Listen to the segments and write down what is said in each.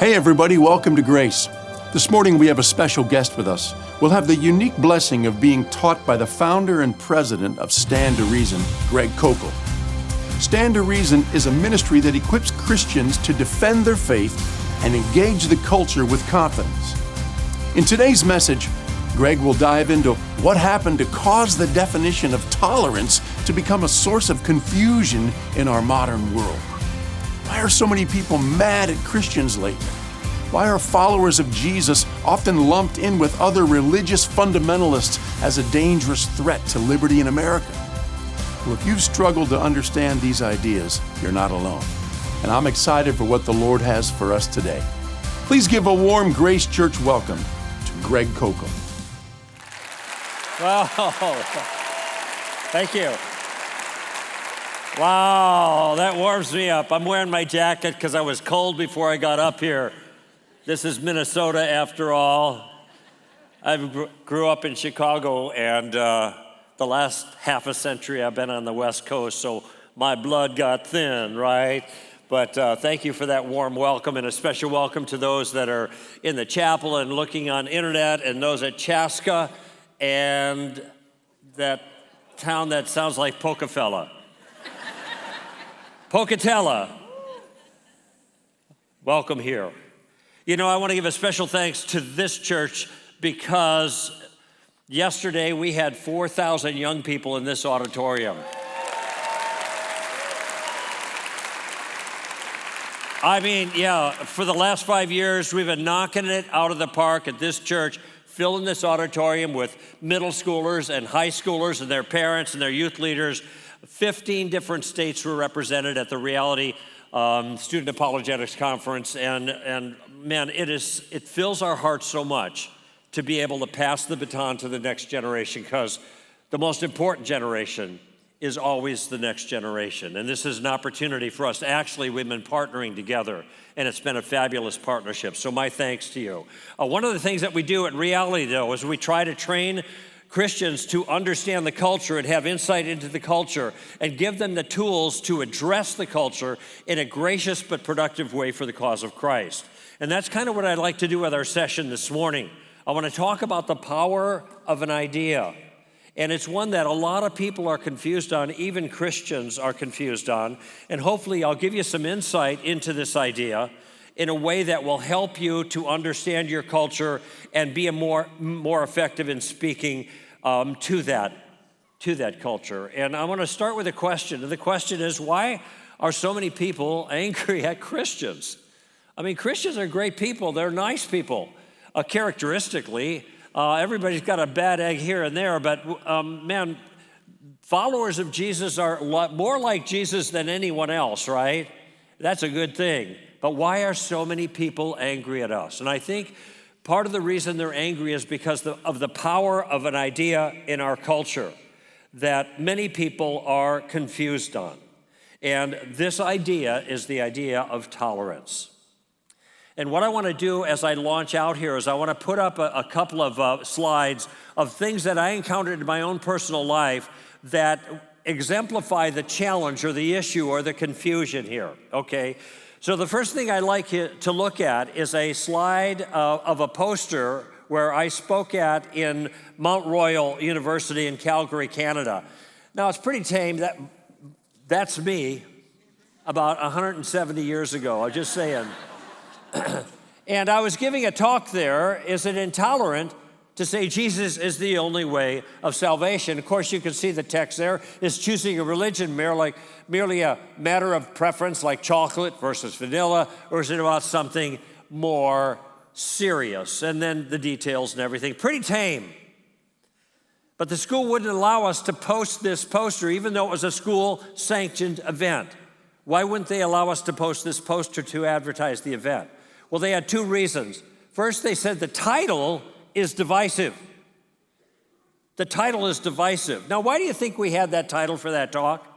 Hey everybody, welcome to Grace. This morning we have a special guest with us. We'll have the unique blessing of being taught by the founder and president of Stand to Reason, Koukl. Stand to Reason is a ministry that equips Christians to defend their faith and engage the culture with confidence. In today's message, Greg will dive into what happened to cause the definition of tolerance to become a source of confusion in our modern world. Why are so many people mad at Christians lately? Why are followers of Jesus often lumped in with other religious fundamentalists as a dangerous threat to liberty in America? Well, if you've struggled to understand these ideas, you're not alone. And I'm excited for what the Lord has for us today. Please give a warm Grace Church welcome to Greg Koukl. Wow, thank you. Wow, that warms me up. I'm wearing my jacket because I was cold before I got up here. This is Minnesota after all. I grew up in Chicago, and the last half a century I've been on the West Coast, so my blood got thin, right? But thank you for that warm welcome, and a special welcome to those that are in the chapel and looking on internet, and those at Chaska and that town that sounds like Pocatello. Pocatello. Welcome here. You know, I want to give a special thanks to this church because yesterday we had 4,000 young people in this auditorium. I mean, yeah, for the last 5 years, we've been knocking it out of the park at this church, filling this auditorium with middle schoolers and high schoolers and their parents and their youth leaders. 15 different states were represented at the Reality Student Apologetics Conference, and man, it fills our hearts so much to be able to pass the baton to the next generation, because the most important generation is always the next generation. And this is an opportunity for us. Actually, we've been partnering together, and it's been a fabulous partnership. So my thanks to you. One of the things that we do at Reality, though, is we try to train Christians to understand the culture and have insight into the culture and give them the tools to address the culture in a gracious but productive way for the cause of Christ. And that's kind of what I'd like to do with our session this morning. I want to talk about the power of an idea. And it's one that a lot of people are confused on, even Christians are confused on. And hopefully I'll give you some insight into this idea in a way that will help you to understand your culture and be more effective in speaking to that culture. And I want to start with a question. And the question is, why are so many people angry at Christians? I mean, Christians are great people. They're nice people. Characteristically, everybody's got a bad egg here and there, but man, followers of Jesus are more like Jesus than anyone else, right? That's a good thing. But why are so many people angry at us? And I think part of the reason they're angry is because of the power of an idea in our culture that many people are confused on. And this idea is the idea of tolerance. And what I want to do as I launch out here is I want to put up a couple of slides of things that I encountered in my own personal life that exemplify the challenge or the issue or the confusion here, okay? So the first thing I'd like you to look at is a slide of a poster where I spoke at in Mount Royal University in Calgary, Canada. Now, it's pretty tame. That's me about 170 years ago, I'm just saying. And I was giving a talk there. Is it intolerant to say Jesus is the only way of salvation? Of course, you can see the text there. Is choosing a religion merely a matter of preference, like chocolate versus vanilla, or is it about something more serious? And then the details and everything. Pretty tame. But the school wouldn't allow us to post this poster, even though it was a school-sanctioned event. Why wouldn't they allow us to post this poster to advertise the event? Well, they had two reasons. First, they said the title is divisive. The title is divisive. Now, why do you think we had that title for that talk?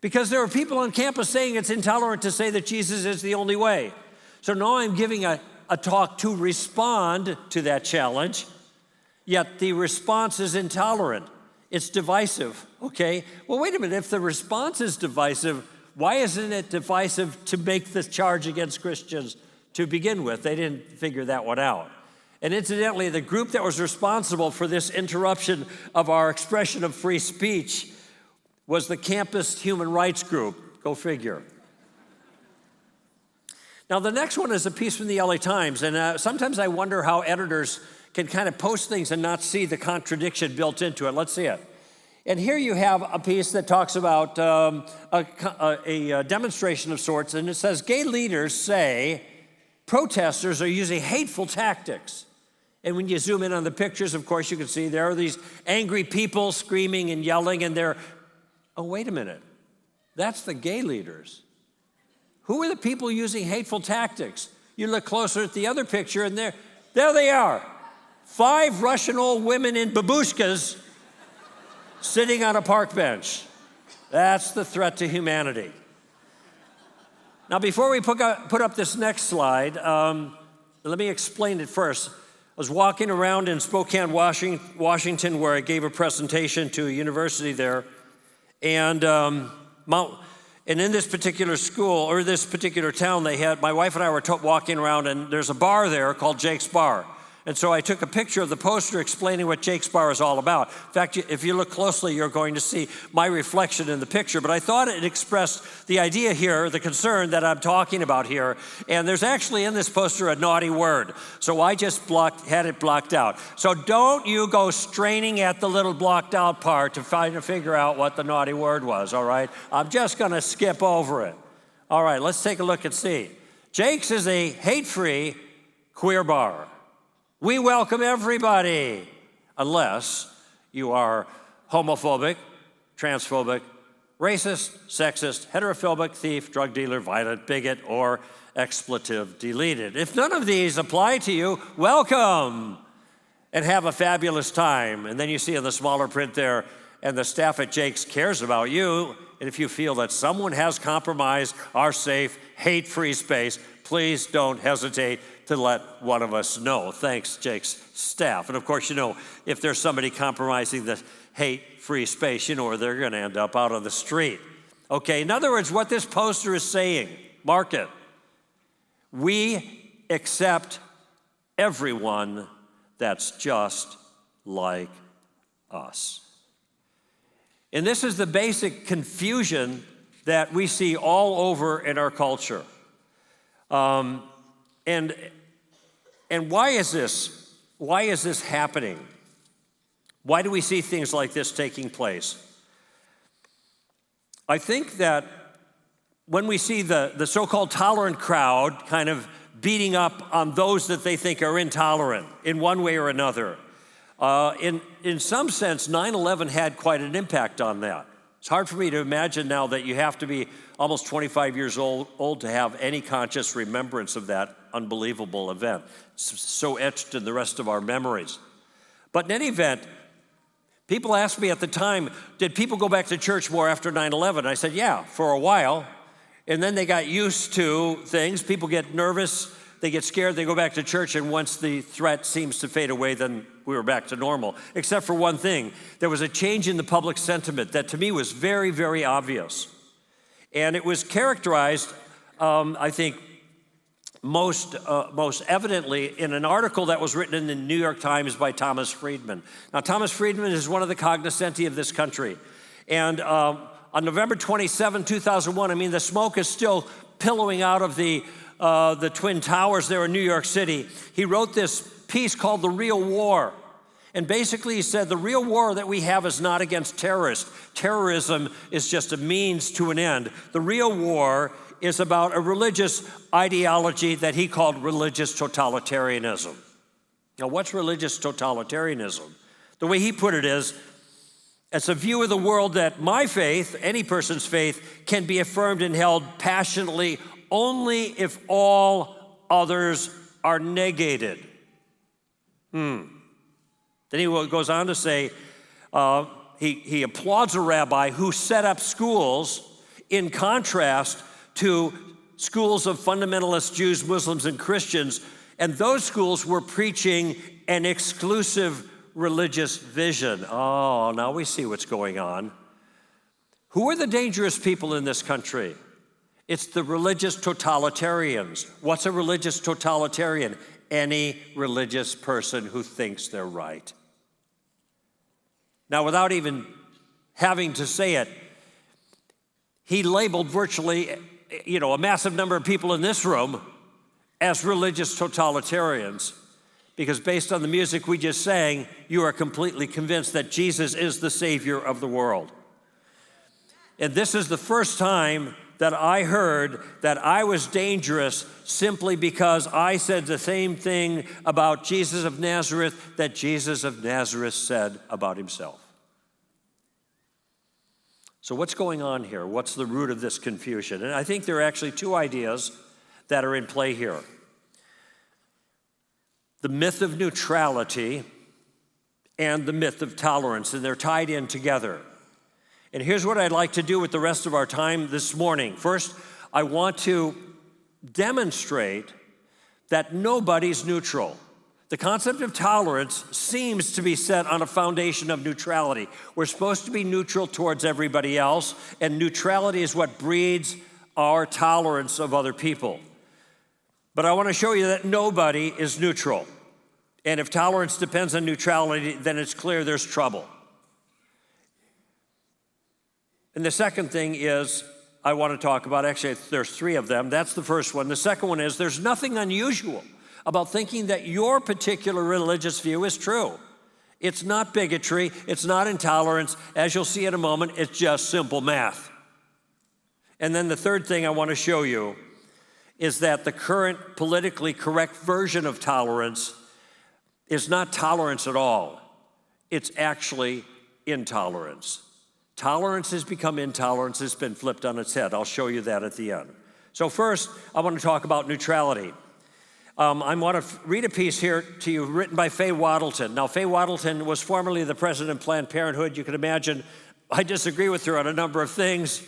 Because there were people on campus saying it's intolerant to say that Jesus is the only way. So now I'm giving a talk to respond to that challenge, yet the response is intolerant. It's divisive, okay? Well, wait a minute. If the response is divisive, why isn't it divisive to make this charge against Christians to begin with. They didn't figure that one out. And incidentally, the group that was responsible for this interruption of our expression of free speech was the campus human rights group. Go figure. Now, the next one is a piece from the LA Times, and sometimes I wonder how editors can kind of post things and not see the contradiction built into it. Let's see it. And here you have a piece that talks about a demonstration of sorts, and it says, gay leaders say protesters are using hateful tactics. And when you zoom in on the pictures, of course, you can see there are these angry people screaming and yelling, and they're, oh, wait a minute, that's the gay leaders. Who are the people using hateful tactics? You look closer at the other picture, and there they are. 5 Russian old women in babushkas sitting on a park bench. That's the threat to humanity. Now, before we put up this next slide, let me explain it first. I was walking around in Spokane, Washington, where I gave a presentation to a university there, and in this particular school, or this particular town, my wife and I were walking around, and there's a bar there called Jake's Bar. And so I took a picture of the poster explaining what Jake's Bar is all about. In fact, if you look closely, you're going to see my reflection in the picture. But I thought it expressed the idea here, the concern that I'm talking about here. And there's actually in this poster a naughty word. So I just had it blocked out. So don't you go straining at the little blocked out part to figure out what the naughty word was, all right? I'm just going to skip over it. All right, let's take a look and see. Jake's is a hate-free queer bar. We welcome everybody, unless you are homophobic, transphobic, racist, sexist, heterophobic, thief, drug dealer, violent, bigot, or expletive deleted. If none of these apply to you, welcome and have a fabulous time. And then you see in the smaller print there, and the staff at Jake's cares about you. And if you feel that someone has compromised our safe, hate-free space, please don't hesitate to let one of us know. Thanks, Jake's staff. And of course, if there's somebody compromising the hate-free space, where they're going to end up out on the street. Okay, in other words, what this poster is saying, mark it. We accept everyone that's just like us. And this is the basic confusion that we see all over in our culture. And why is this? Why is this happening? Why do we see things like this taking place? I think that when we see the so-called tolerant crowd kind of beating up on those that they think are intolerant in one way or another, in some sense, 9/11 had quite an impact on that. It's hard for me to imagine now that you have to be almost 25 years old to have any conscious remembrance of that unbelievable event. It's so etched in the rest of our memories. But in any event, people asked me at the time, did people go back to church more after 9/11? I said, yeah, for a while. And then they got used to things. People get nervous, they get scared, they go back to church, and once the threat seems to fade away, then we were back to normal. Except for one thing, there was a change in the public sentiment that to me was very, very obvious. And it was characterized, I think, most evidently in an article that was written in the New York Times by Thomas Friedman. Now, Thomas Friedman is one of the cognoscenti of this country. And on November 27, 2001, the smoke is still pillowing out of the Twin Towers there in New York City. He wrote this piece called The Real War. And basically he said, the real war that we have is not against terrorists. Terrorism is just a means to an end. The real war is about a religious ideology that he called religious totalitarianism. Now, what's religious totalitarianism? The way he put it is, it's a view of the world that my faith, any person's faith, can be affirmed and held passionately only if all others are negated. Then he goes on to say, he applauds a rabbi who set up schools in contrast to schools of fundamentalist Jews, Muslims, and Christians, and those schools were preaching an exclusive religious vision. Oh, now we see what's going on. Who are the dangerous people in this country? It's the religious totalitarians. What's a religious totalitarian? Any religious person who thinks they're right. Now, without even having to say it, he labeled virtually, a massive number of people in this room as religious totalitarians, because based on the music we just sang, you are completely convinced that Jesus is the Savior of the world. And this is the first time that I heard that I was dangerous simply because I said the same thing about Jesus of Nazareth that Jesus of Nazareth said about himself. So what's going on here? What's the root of this confusion? And I think there are actually two ideas that are in play here. The myth of neutrality and the myth of tolerance, and they're tied in together. And here's what I'd like to do with the rest of our time this morning. First, I want to demonstrate that nobody's neutral. The concept of tolerance seems to be set on a foundation of neutrality. We're supposed to be neutral towards everybody else, and neutrality is what breeds our tolerance of other people. But I want to show you that nobody is neutral. And if tolerance depends on neutrality, then it's clear there's trouble. And the second thing is, I want to talk about, actually, there's three of them. That's the first one. The second one is, there's nothing unusual about thinking that your particular religious view is true. It's not bigotry. It's not intolerance. As you'll see in a moment, it's just simple math. And then the third thing I want to show you is that the current politically correct version of tolerance is not tolerance at all. It's actually intolerance. Tolerance has become intolerance. It's been flipped on its head. I'll show you that at the end. So first, I want to talk about neutrality. I want to read a piece here to you written by Faye Waddleton. Now, Faye Waddleton was formerly the president of Planned Parenthood. You can imagine I disagree with her on a number of things,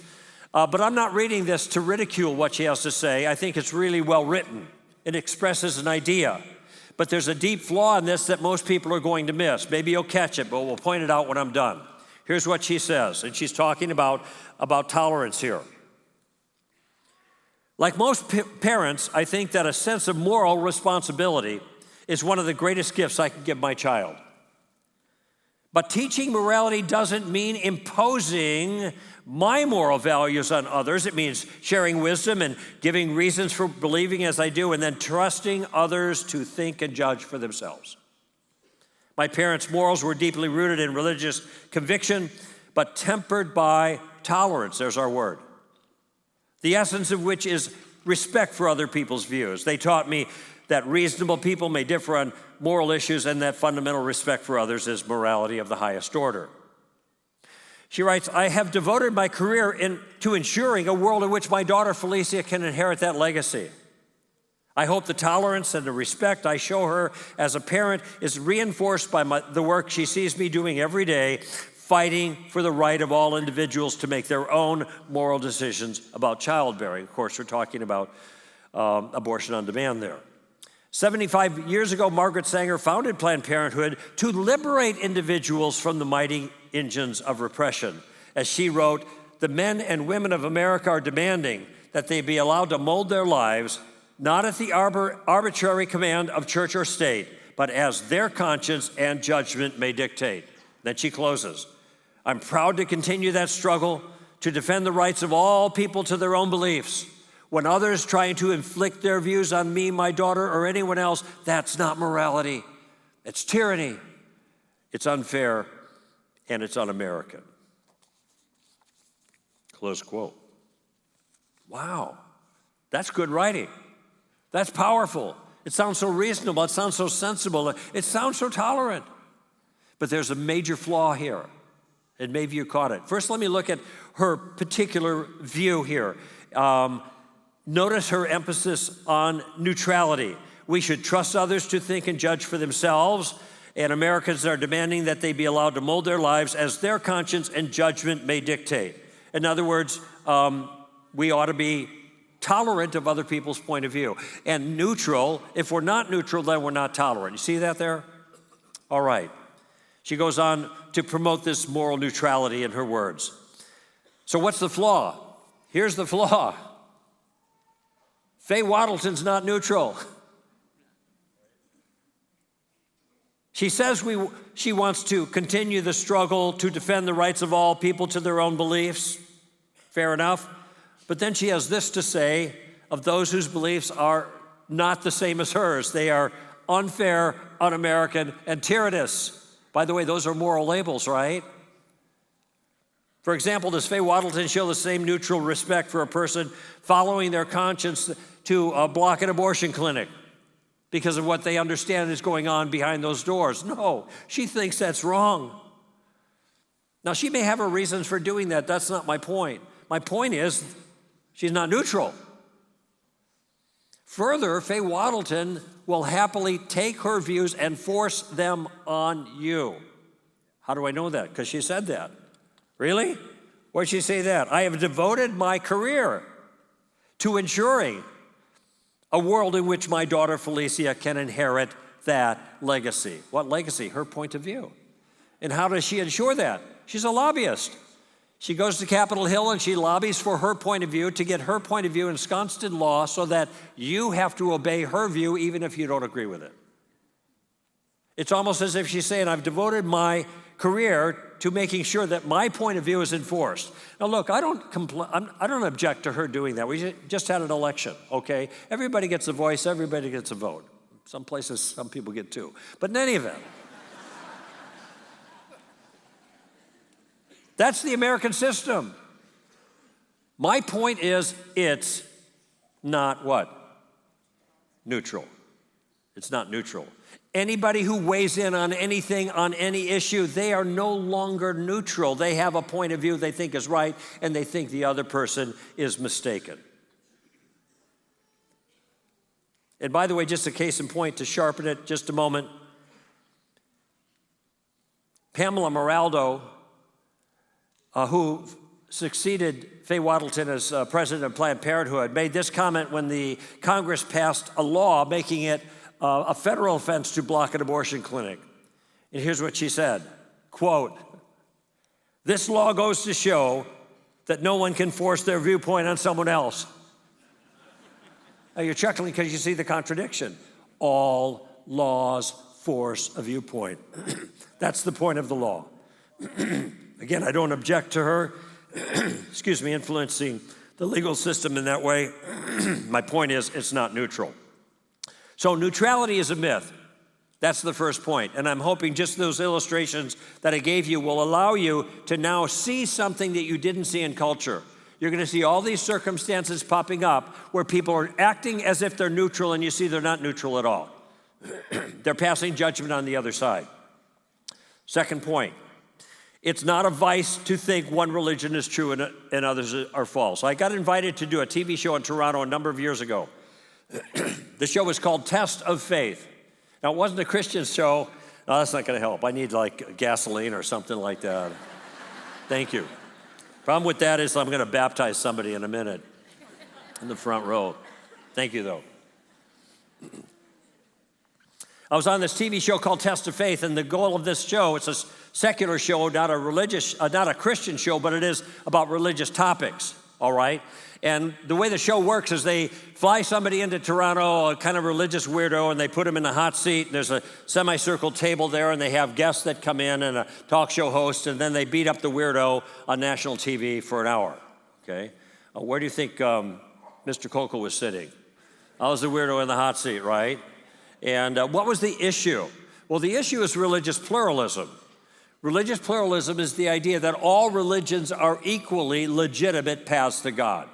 but I'm not reading this to ridicule what she has to say. I think it's really well written. It expresses an idea. But there's a deep flaw in this that most people are going to miss. Maybe you'll catch it, but we'll point it out when I'm done. Here's what she says, and she's talking about tolerance here. Like most parents, I think that a sense of moral responsibility is one of the greatest gifts I can give my child. But teaching morality doesn't mean imposing my moral values on others. It means sharing wisdom and giving reasons for believing as I do, and then trusting others to think and judge for themselves. My parents' morals were deeply rooted in religious conviction, but tempered by tolerance, there's our word. The essence of which is respect for other people's views. They taught me that reasonable people may differ on moral issues and that fundamental respect for others is morality of the highest order. She writes, I have devoted my career to ensuring a world in which my daughter Felicia can inherit that legacy. I hope the tolerance and the respect I show her as a parent is reinforced by the work she sees me doing every day, fighting for the right of all individuals to make their own moral decisions about childbearing. Of course, we're talking about abortion on demand there. 75 years ago, Margaret Sanger founded Planned Parenthood to liberate individuals from the mighty engines of repression. As she wrote, the men and women of America are demanding that they be allowed to mold their lives not at the arbitrary command of church or state, but as their conscience and judgment may dictate. Then she closes, I'm proud to continue that struggle to defend the rights of all people to their own beliefs. When others try to inflict their views on me, my daughter, or anyone else, that's not morality. It's tyranny. It's unfair, and it's un-American. Close quote. Wow, that's good writing. That's powerful. It sounds so reasonable. It sounds so sensible. It sounds so tolerant. But there's a major flaw here, and maybe you caught it. First, let me look at her particular view here. Notice her emphasis on neutrality. We should trust others to think and judge for themselves, and Americans are demanding that they be allowed to mold their lives as their conscience and judgment may dictate. In other words, we ought to be tolerant of other people's point of view. And neutral, if we're not neutral, then we're not tolerant. You see that there? All right. She goes on to promote this moral neutrality in her words. So what's the flaw? Here's the flaw. Faye Waddleton's not neutral. She says she wants to continue the struggle to defend the rights of all people to their own beliefs. Fair enough. But then she has this to say of those whose beliefs are not the same as hers. They are unfair, un-American, and tyrannous. By the way, those are moral labels, right? For example, does Faye Waddleton show the same neutral respect for a person following their conscience to block an abortion clinic because of what they understand is going on behind those doors? No, she thinks that's wrong. Now, she may have her reasons for doing that. That's not my point. My point is she's not neutral. Further, Faye Waddleton will happily take her views and force them on you. How do I know that? Because she said that. Really? Where'd she say that? I have devoted my career to ensuring a world in which my daughter Felicia can inherit that legacy. What legacy? Her point of view. And how does she ensure that? She's a lobbyist. She goes to Capitol Hill and she lobbies for her point of view to get her point of view ensconced in law so that you have to obey her view even if you don't agree with it. It's almost as if she's saying, I've devoted my career to making sure that my point of view is enforced. Now look, I don't object to her doing that. We just had an election, okay? Everybody gets a voice, everybody gets a vote. Some places, some people get two. But in any event, that's the American system. My point is, it's not what? Neutral. It's not neutral. Anybody who weighs in on anything, on any issue, they are no longer neutral. They have a point of view they think is right, and they think the other person is mistaken. And by the way, just a case in point to sharpen it just a moment. Pamela Moraldo, who succeeded Faye Waddleton as president of Planned Parenthood, made this comment when the Congress passed a law making it a federal offense to block an abortion clinic. And here's what she said, quote, "This law goes to show that no one can force their viewpoint on someone else." Now you're chuckling because you see the contradiction. All laws force a viewpoint. That's the point of the law. Again, I don't object to her, influencing the legal system in that way. My point is, it's not neutral. So neutrality is a myth. That's the first point. And I'm hoping just those illustrations that I gave you will allow you to now see something that you didn't see in culture. You're going to see all these circumstances popping up where people are acting as if they're neutral, and you see they're not neutral at all. They're passing judgment on the other side. Second point. It's not a vice to think one religion is true and others are false. I got invited to do a TV show in Toronto a number of years ago. The show was called Test of Faith. Now, it wasn't a Christian show. No, that's not going to help. I need like gasoline or something like that. Thank you. Problem with that is I'm going to baptize somebody in a minute in the front row. Thank you, though. I was on this TV show called Test of Faith, and the goal of this show, it's a secular show, not a Christian show, but it is about religious topics, all right? And the way the show works is they fly somebody into Toronto, a kind of religious weirdo, and they put him in the hot seat. And there's a semicircle table there, and they have guests that come in and a talk show host, and then they beat up the weirdo on national TV for an hour, okay? Where do you think Mr. Koukl was sitting? I was the weirdo in the hot seat, right? And what was the issue? Well, the issue is religious pluralism. Religious pluralism is the idea that all religions are equally legitimate paths to God.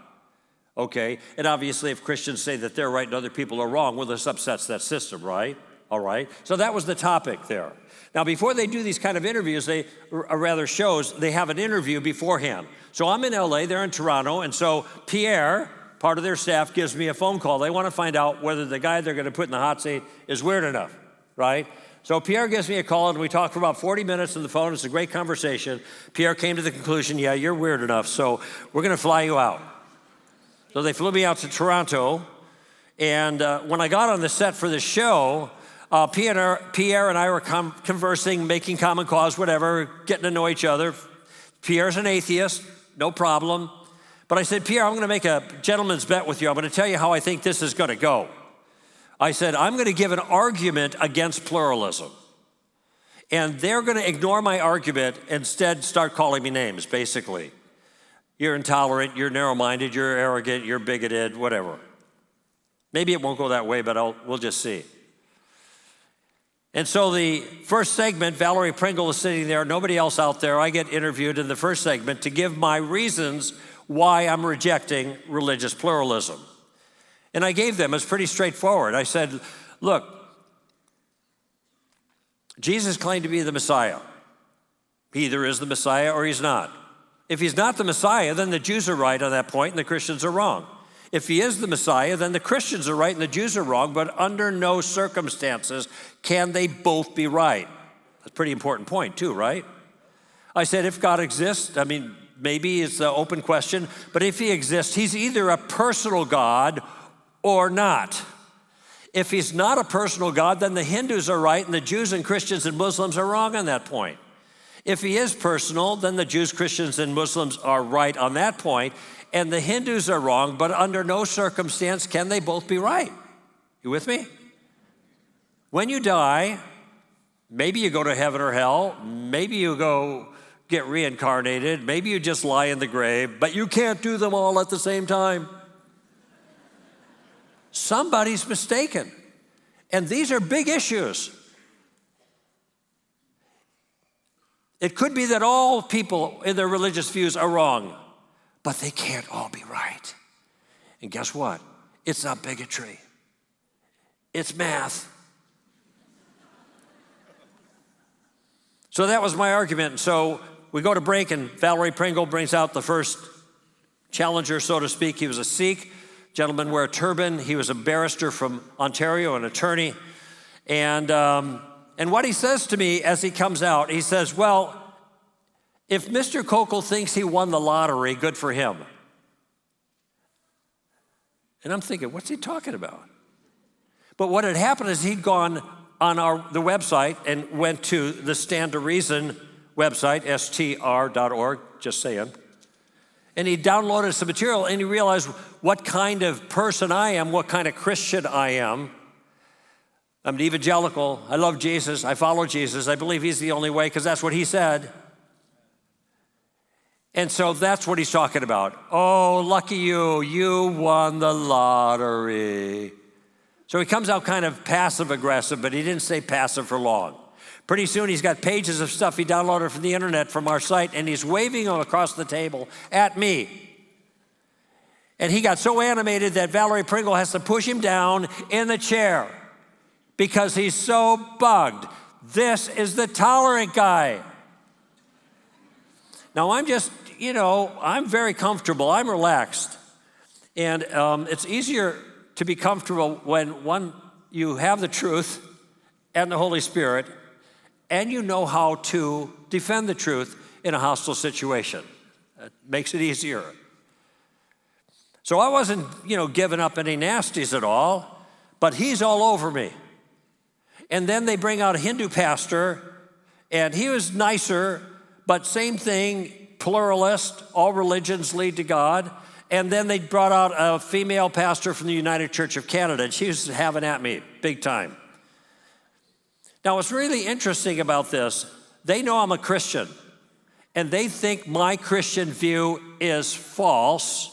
Okay, and obviously if Christians say that they're right and other people are wrong, well, this upsets that system, right? All right, so that was the topic there. Now, before they do these kind of interviews, shows, they have an interview beforehand. So I'm in LA, they're in Toronto, and so Pierre, part of their staff, gives me a phone call. They want to find out whether the guy they're going to put in the hot seat is weird enough, right? So Pierre gives me a call, and we talked for about 40 minutes on the phone. It's a great conversation. Pierre came to the conclusion, yeah, you're weird enough, so we're going to fly you out. So they flew me out to Toronto, and when I got on the set for the show, Pierre and I were conversing, making common cause, whatever, getting to know each other. Pierre's an atheist, no problem. But I said, Pierre, I'm going to make a gentleman's bet with you. I'm going to tell you how I think this is going to go. I said, I'm going to give an argument against pluralism. And they're going to ignore my argument, instead start calling me names, basically. You're intolerant, you're narrow-minded, you're arrogant, you're bigoted, whatever. Maybe it won't go that way, but we'll just see. And so the first segment, Valerie Pringle is sitting there, nobody else out there. I get interviewed in the first segment to give my reasons why I'm rejecting religious pluralism. And I gave them, it's pretty straightforward. I said, look, Jesus claimed to be the Messiah. He either is the Messiah or he's not. If he's not the Messiah, then the Jews are right on that point and the Christians are wrong. If he is the Messiah, then the Christians are right and the Jews are wrong, but under no circumstances can they both be right. That's a pretty important point too, right? I said, if God exists, maybe it's an open question, but if he exists, he's either a personal God or not. If he's not a personal God, then the Hindus are right and the Jews and Christians and Muslims are wrong on that point. If he is personal, then the Jews, Christians, and Muslims are right on that point, and the Hindus are wrong, but under no circumstance can they both be right. You with me? When you die, maybe you go to heaven or hell, maybe you go get reincarnated, maybe you just lie in the grave, but you can't do them all at the same time. Somebody's mistaken. And these are big issues. It could be that all people in their religious views are wrong, but they can't all be right. And guess what? It's not bigotry. It's math. So that was my argument. And so we go to break, and Valerie Pringle brings out the first challenger, so to speak. He was a Sikh. Gentleman wear a turban. He was a barrister from Ontario, an attorney. And what he says to me as he comes out, he says, well, if Mr. Koukl thinks he won the lottery, good for him. And I'm thinking, what's he talking about? But what had happened is he'd gone on the website and went to the Stand to Reason website, str.org, just saying. And he downloaded some material and he realized what kind of person I am, what kind of Christian I am. I'm an evangelical. I love Jesus. I follow Jesus. I believe he's the only way because that's what he said. And so that's what he's talking about. Oh, lucky you. You won the lottery. So he comes out kind of passive aggressive, but he didn't stay passive for long. Pretty soon he's got pages of stuff he downloaded from the internet from our site, and he's waving them across the table at me. And he got so animated that Valerie Pringle has to push him down in the chair because he's so bugged. This is the tolerant guy. Now I'm just, I'm very comfortable. I'm relaxed. And it's easier to be comfortable when you have the truth and the Holy Spirit, and you know how to defend the truth in a hostile situation. It makes it easier. So I wasn't, giving up any nasties at all, but he's all over me. And then they bring out a Hindu pastor, and he was nicer, but same thing, pluralist, all religions lead to God. And then they brought out a female pastor from the United Church of Canada, and she was having at me big time. Now, what's really interesting about this, they know I'm a Christian, and they think my Christian view is false,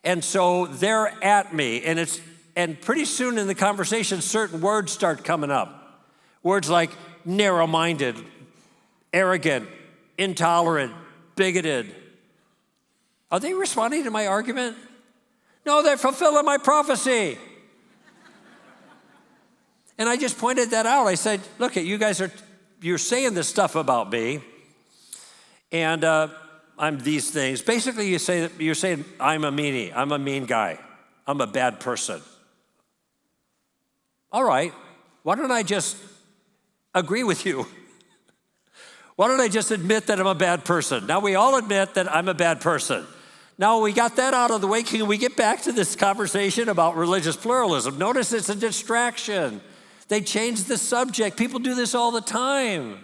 and so they're at me, and pretty soon in the conversation, certain words start coming up. Words like narrow-minded, arrogant, intolerant, bigoted. Are they responding to my argument? No, they're fulfilling my prophecy. And I just pointed that out. I said, look, you guys you're saying this stuff about me, and I'm these things. Basically, you're saying I'm a meanie, I'm a mean guy, I'm a bad person. All right, why don't I just agree with you? Why don't I just admit that I'm a bad person? Now we all admit that I'm a bad person. Now we got that out of the way. Can we get back to this conversation about religious pluralism? Notice it's a distraction. They change the subject. People do this all the time.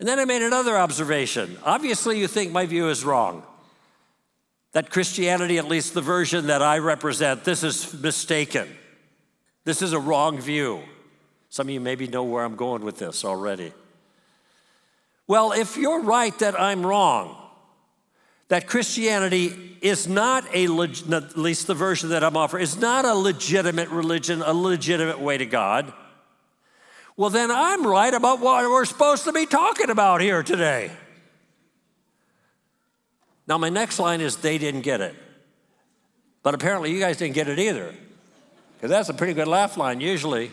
And then I made another observation. Obviously, you think my view is wrong. That Christianity, at least the version that I represent, this is mistaken. This is a wrong view. Some of you maybe know where I'm going with this already. Well, if you're right that I'm wrong, that Christianity is not at least the version that I'm offering, is not a legitimate religion, a legitimate way to God, well, then I'm right about what we're supposed to be talking about here today. Now, my next line is, they didn't get it. But apparently you guys didn't get it either, because that's a pretty good laugh line usually.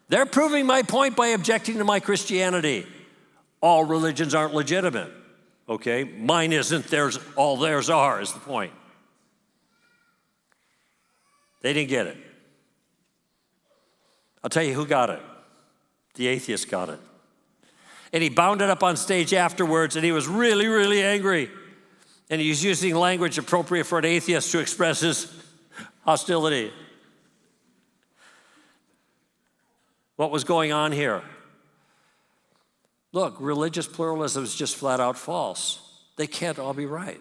They're proving my point by objecting to my Christianity. All religions aren't legitimate, okay? Mine isn't, all theirs are, is the point. They didn't get it. I'll tell you who got it. The atheist got it. And he bounded up on stage afterwards, and he was really, really angry. And he was using language appropriate for an atheist to express his hostility. What was going on here? Look, religious pluralism is just flat out false. They can't all be right.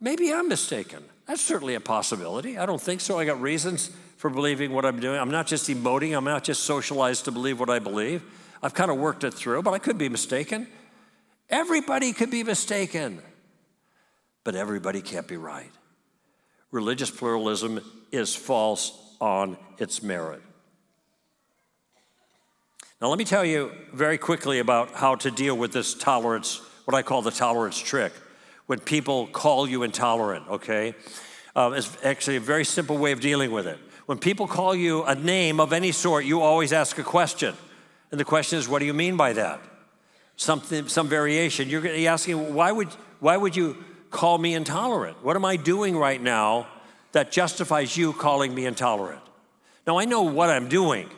Maybe I'm mistaken. That's certainly a possibility. I don't think so. I got reasons for believing what I'm doing. I'm not just emoting. I'm not just socialized to believe what I believe. I've kind of worked it through, but I could be mistaken. Everybody could be mistaken, but everybody can't be right. Religious pluralism is false on its merit. Now, let me tell you very quickly about how to deal with this tolerance, what I call the tolerance trick, when people call you intolerant, okay? It's actually a very simple way of dealing with it. When people call you a name of any sort, you always ask a question. And the question is, what do you mean by that? Some variation. You're asking, why would you call me intolerant? What am I doing right now that justifies you calling me intolerant? Now, I know what I'm doing,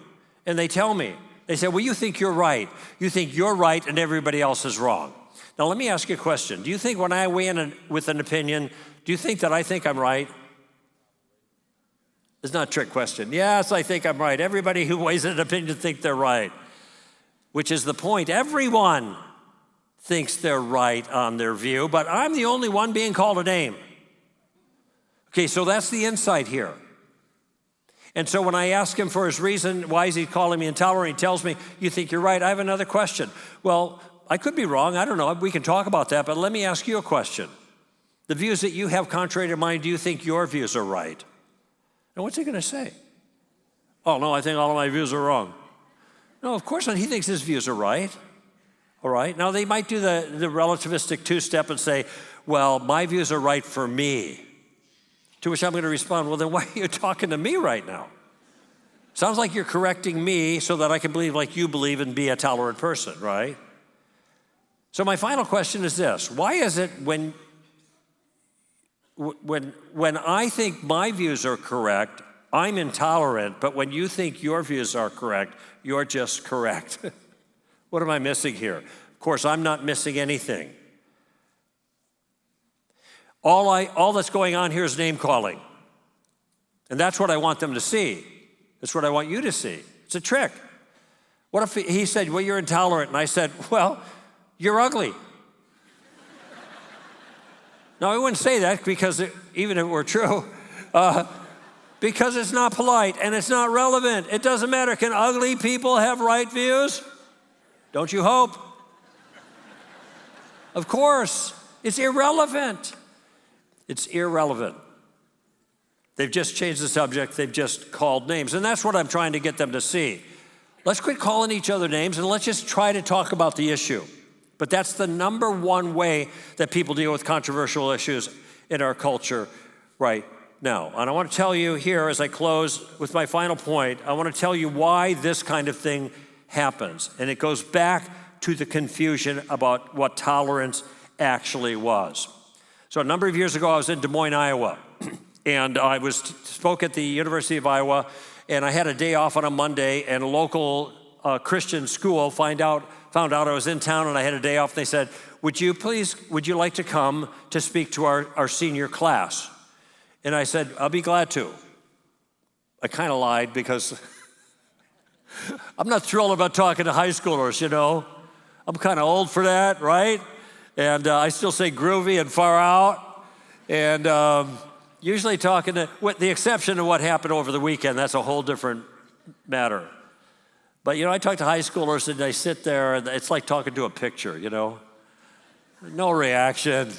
and they tell me. They say, well, you think you're right. You think you're right and everybody else is wrong. Now, let me ask you a question. Do you think when I weigh in with an opinion, do you think that I think I'm right? It's not a trick question. Yes, I think I'm right. Everybody who weighs in an opinion thinks they're right, which is the point. Everyone thinks they're right on their view, but I'm the only one being called a name. Okay, so that's the insight here. And so when I ask him for his reason, why is he calling me intolerant? He tells me, you think you're right. I have another question. Well, I could be wrong. I don't know. We can talk about that, but let me ask you a question. The views that you have contrary to mine, do you think your views are right? And what's he going to say? Oh, no, I think all of my views are wrong. No, of course not. He thinks his views are right. All right? Now, they might do the relativistic two-step and say, well, my views are right for me. To which I'm going to respond, well, then why are you talking to me right now? Sounds like you're correcting me so that I can believe like you believe and be a tolerant person, right? So my final question is this. Why is it when I think my views are correct, I'm intolerant, but when you think your views are correct, you're just correct? What am I missing here? Of course, I'm not missing anything. All that's going on here is name calling. And that's what I want them to see. That's what I want you to see. It's a trick. What if he said, well, you're intolerant, and I said, well, you're ugly. No, I wouldn't say that because even if it were true, because it's not polite and it's not relevant. It doesn't matter. Can ugly people have right views? Don't you hope? Of course. It's irrelevant. It's irrelevant. They've just changed the subject. They've just called names. And that's what I'm trying to get them to see. Let's quit calling each other names and let's just try to talk about the issue. But that's the number one way that people deal with controversial issues in our culture right now. And I want to tell you here as I close with my final point, I want to tell you why this kind of thing happens. And it goes back to the confusion about what tolerance actually was. So a number of years ago, I was in Des Moines, Iowa, and I spoke at the University of Iowa, and I had a day off on a Monday, and a local Christian school found out I was in town and I had a day off. They said, would you like to come to speak to our senior class? And I said, I'll be glad to. I kind of lied because I'm not thrilled about talking to high schoolers, you know. I'm kind of old for that, right? And I still say groovy and far out. And usually talking to, with the exception of what happened over the weekend, that's a whole different matter. But, I talk to high schoolers and they sit there and it's like talking to a picture, No reaction.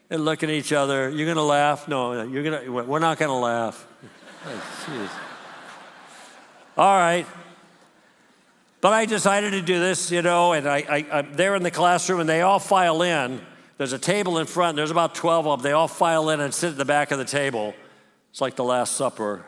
And look at each other. You're going to laugh? No, we're not going to laugh. Oh, all right. But I decided to do this, and I'm there in the classroom and they all file in. There's a table in front. There's about 12 of them. They all file in and sit at the back of the table. It's like the Last Supper.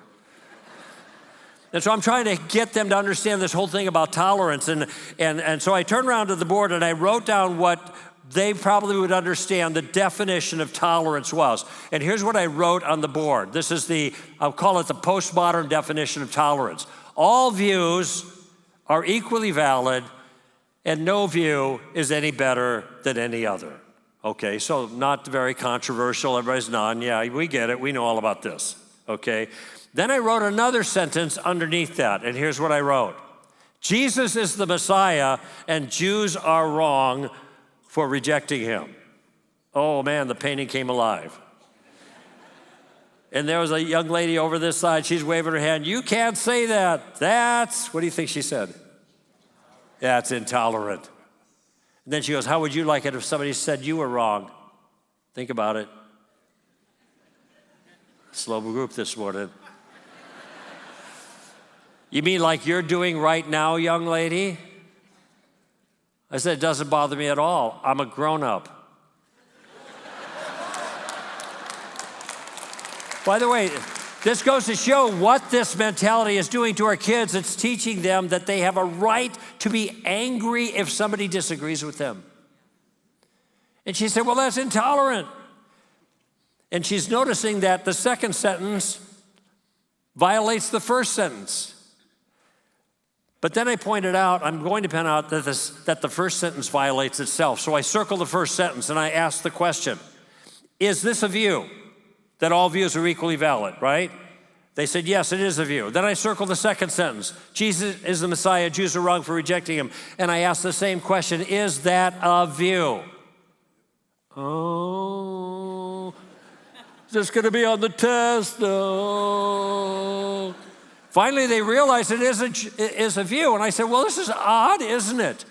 And so I'm trying to get them to understand this whole thing about tolerance. And so I turned around to the board and I wrote down what they probably would understand the definition of tolerance was. And here's what I wrote on the board. This is I'll call it the postmodern definition of tolerance. All views are equally valid and no view is any better than any other. Okay, so not very controversial. Everybody's nodding. Yeah, we get it. We know all about this. Okay. Then I wrote another sentence underneath that, and here's what I wrote. Jesus is the Messiah, and Jews are wrong for rejecting him. Oh man, the painting came alive. And there was a young lady over this side, she's waving her hand. You can't say that. What do you think she said? That's intolerant. And then she goes, how would you like it if somebody said you were wrong? Think about it. Slow group this morning. You mean like you're doing right now, young lady? I said, it doesn't bother me at all. I'm a grown-up. By the way, this goes to show what this mentality is doing to our kids. It's teaching them that they have a right to be angry if somebody disagrees with them. And she said, well, that's intolerant. And she's noticing that the second sentence violates the first sentence. But then I pointed out, I'm going to point out that the first sentence violates itself. So I circled the first sentence and I asked the question, is this a view? That all views are equally valid, right? They said, yes, it is a view. Then I circled the second sentence. Jesus is the Messiah, Jews are wrong for rejecting him. And I asked the same question, is that a view? Oh, is this gonna be on the test? Oh. Finally, they realized it is a view. And I said, well, this is odd, isn't it?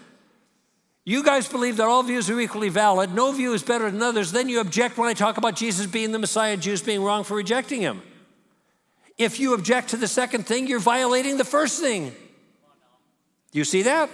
You guys believe that all views are equally valid. No view is better than others. Then you object when I talk about Jesus being the Messiah and Jews being wrong for rejecting him. If you object to the second thing, you're violating the first thing. Do you see that?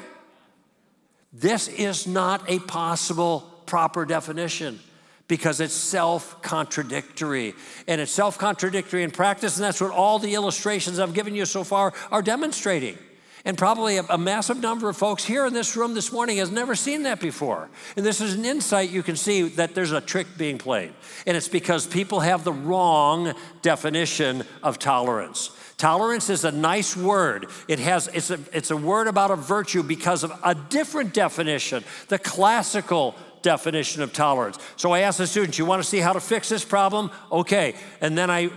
This is not a possible proper definition, because it's self-contradictory. And it's self-contradictory in practice, and that's what all the illustrations I've given you so far are demonstrating. And probably a massive number of folks here in this room this morning has never seen that before. And this is an insight you can see that there's a trick being played. And it's because people have the wrong definition of tolerance. Tolerance is a nice word. It's a word about a virtue because of a different definition, the classical definition of tolerance. So I asked the students, you want to see how to fix this problem? Okay. And then I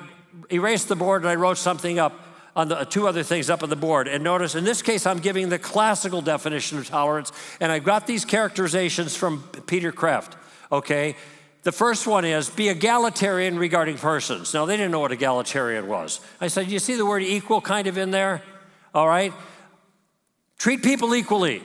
erased the board and I wrote something up on the two other things up on the board. And notice, in this case, I'm giving the classical definition of tolerance, and I've got these characterizations from Peter Kraft, okay? The first one is, be egalitarian regarding persons. Now, they didn't know what egalitarian was. I said, you see the word equal kind of in there? All right? Treat people equally,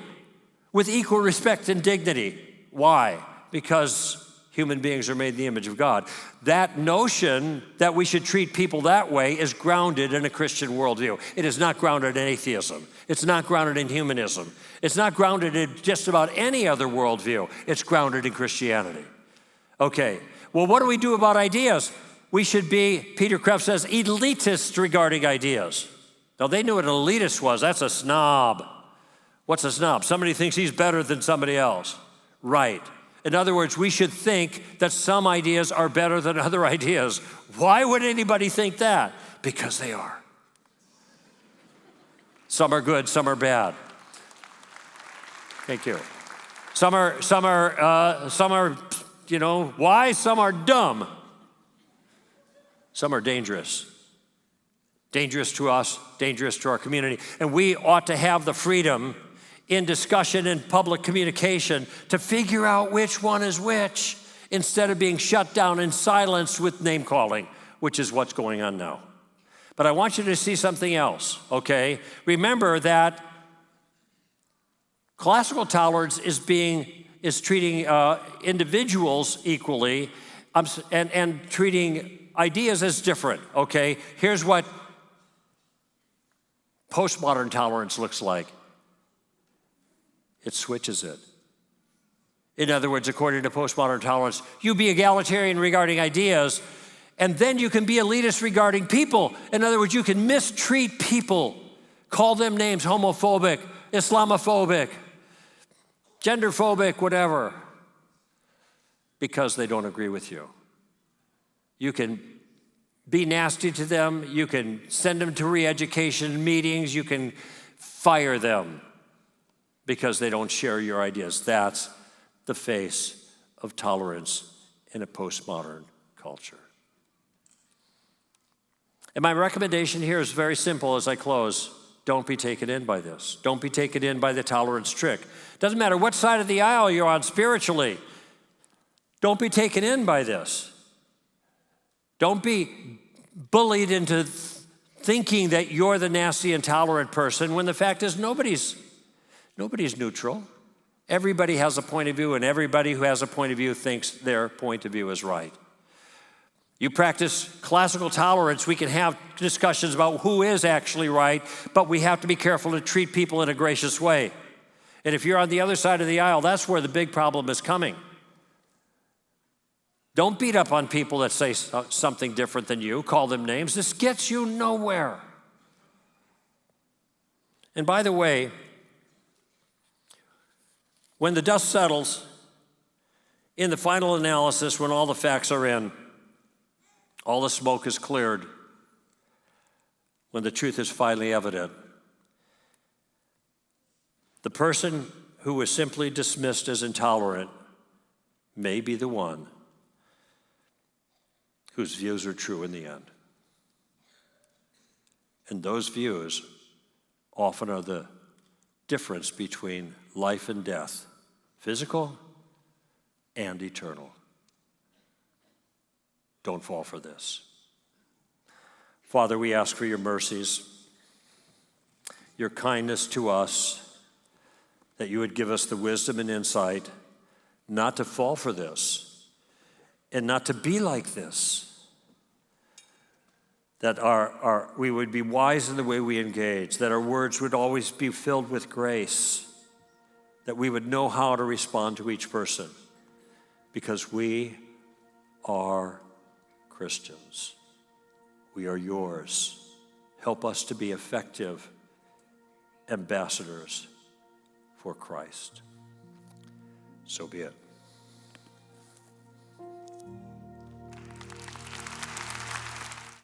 with equal respect and dignity. Why? Because human beings are made in the image of God. That notion that we should treat people that way is grounded in a Christian worldview. It is not grounded in atheism. It's not grounded in humanism. It's not grounded in just about any other worldview. It's grounded in Christianity. Okay, well, what do we do about ideas? We should be, Peter Kraft says, elitist regarding ideas. Now, they knew what an elitist was. That's a snob. What's a snob? Somebody thinks he's better than somebody else. Right. In other words, we should think that some ideas are better than other ideas. Why would anybody think that? Because they are. Some are good, some are bad. Thank you. Some are, wise, some are dumb. Some are dangerous. Dangerous to us, dangerous to our community. And we ought to have the freedom in discussion and public communication to figure out which one is which instead of being shut down and silenced with name calling, which is what's going on now. But I want you to see something else, okay? Remember that classical tolerance is treating individuals equally and treating ideas as different, okay? Here's what postmodern tolerance looks like. It switches it. In other words, according to postmodern tolerance, you be egalitarian regarding ideas, and then you can be elitist regarding people. In other words, you can mistreat people, call them names, homophobic, Islamophobic, genderphobic, whatever, because they don't agree with you. You can be nasty to them. You can send them to re-education meetings. You can fire them because they don't share your ideas. That's the face of tolerance in a postmodern culture. And my recommendation here is very simple as I close. Don't be taken in by this. Don't be taken in by the tolerance trick. Doesn't matter what side of the aisle you're on spiritually. Don't be taken in by this. Don't be bullied into thinking that you're the nasty, intolerant person when the fact is nobody's neutral. Everybody has a point of view, and everybody who has a point of view thinks their point of view is right. You practice classical tolerance, we can have discussions about who is actually right, but we have to be careful to treat people in a gracious way. And if you're on the other side of the aisle, that's where the big problem is coming. Don't beat up on people that say something different than you. Call them names. This gets you nowhere. And by the way, when the dust settles, in the final analysis, when all the facts are in, all the smoke is cleared, when the truth is finally evident, the person who was simply dismissed as intolerant may be the one whose views are true in the end. And those views often are the difference between life and death, physical and eternal. Don't fall for this. Father, we ask for your mercies, your kindness to us, that you would give us the wisdom and insight not to fall for this and not to be like this, that we would be wise in the way we engage, that our words would always be filled with grace, that we would know how to respond to each person, because we are Christians. We are yours. Help us to be effective ambassadors for Christ. So be it.